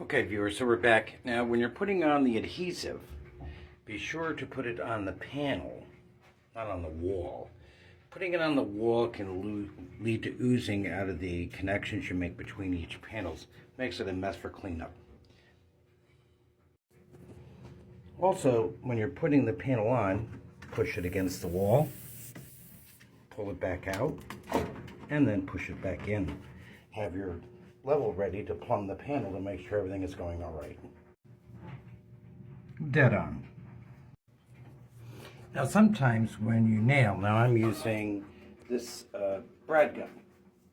Okay, viewers, so we're back. Now, when you're putting on the adhesive, be sure to put it on the panel, not on the wall. Putting it on the wall can lead to oozing out of the connections you make between each panels. Makes it a mess for cleanup. Also, when you're putting the panel on, push it against the wall, pull it back out, and then push it back in. Have your level ready to plumb the panel to make sure everything is going all right. Dead on. Now sometimes when you nail, now I'm using this brad gun,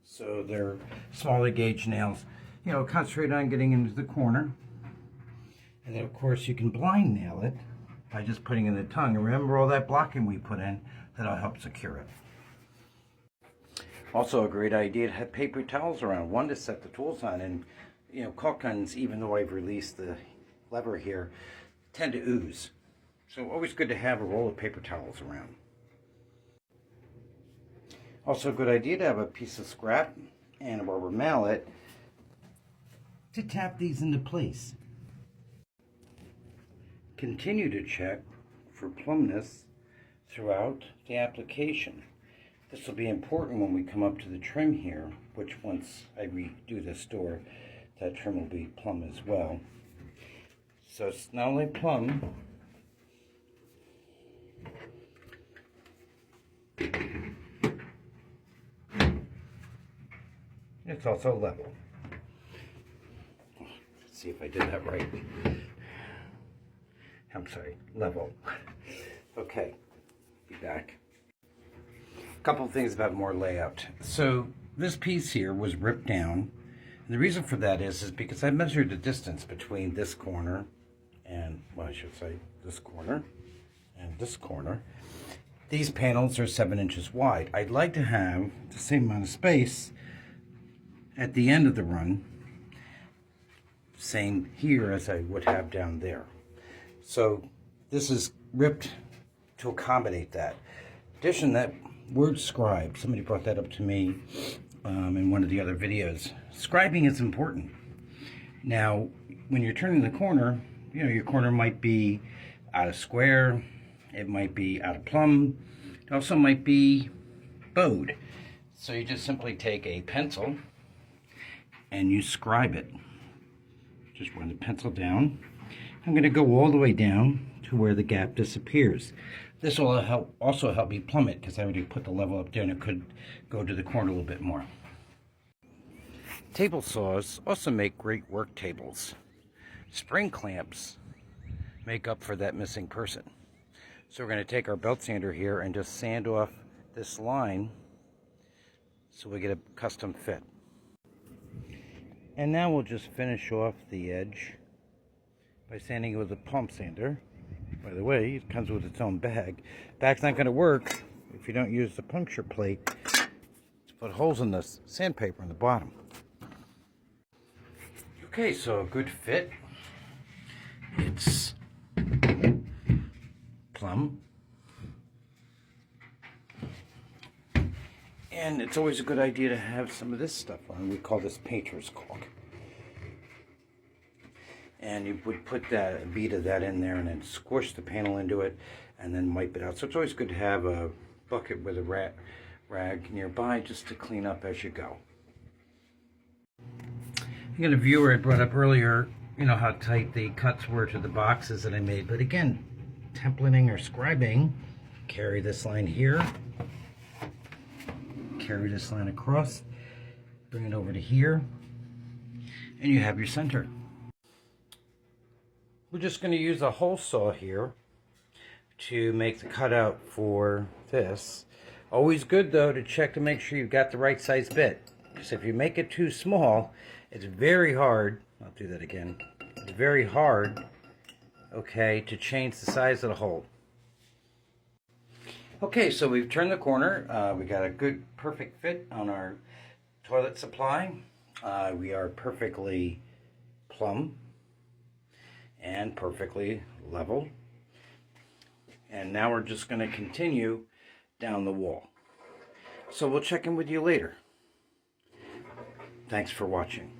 so they're smaller gauge nails. You know, concentrate on getting into the corner, and then of course you can blind nail it by just putting in the tongue. And remember all that blocking we put in, that'll help secure it. Also a great idea to have paper towels around, one to set the tools on. And you know, caulk guns, even though I've released the lever here, tend to ooze. So always good to have a roll of paper towels around. Also a good idea to have a piece of scrap and a rubber mallet to tap these into place. Continue to check for plumbness throughout the application. This will be important when we come up to the trim here, which once I redo this door, that trim will be plumb as well. So it's not only plumb, it's also level. Let's see if I did that right. I'm sorry, level. Okay, be back. A couple of things about more layout. So this piece here was ripped down. And the reason for that is because I measured the distance between this corner and, well, I should say this corner and this corner. These panels are 7 inches wide. I'd like to have the same amount of space at the end of the run, same here as I would have down there. So this is ripped to accommodate that. In addition, that word scribe, somebody brought that up to me in one of the other videos. Scribing is important. Now, when you're turning the corner, you know, your corner might be out of square, it might be out of plumb, it also might be bowed. So you just simply take a pencil and you scribe it. Just run the pencil down. I'm going to go all the way down to where the gap disappears. This will also help me plumb it because I already put the level up there and it could go to the corner a little bit more. Table saws also make great work tables. Spring clamps make up for that missing person. So we're going to take our belt sander here and just sand off this line so we get a custom fit. And now we'll just finish off the edge by sanding it with a pump sander. By the way, it comes with its own bag. Bag's not going to work if you don't use the puncture plate to put holes in the sandpaper on the bottom. Okay, so a good fit. It's plumb. And it's always a good idea to have some of this stuff on. We call this painter's caulk. And you would put a bead of that in there and then squish the panel into it and then wipe it out. So it's always good to have a bucket with a rag nearby just to clean up as you go. I got a viewer I brought up earlier, you know, how tight the cuts were to the boxes that I made. But again, templating or scribing, carry this line here, carry this line across, bring it over to here, and you have your center. We're just going to use a hole saw here to make the cutout for this. Always good though to check to make sure you've got the right size bit. Because if you make it too small, it's very hard, I'll do that again, it's very hard, okay, to change the size of the hole. Okay, so we've turned the corner. We got a good, perfect fit on our toilet supply. We are perfectly plumb and perfectly level. And now we're just going to continue down the wall. So we'll check in with you later. Thanks for watching.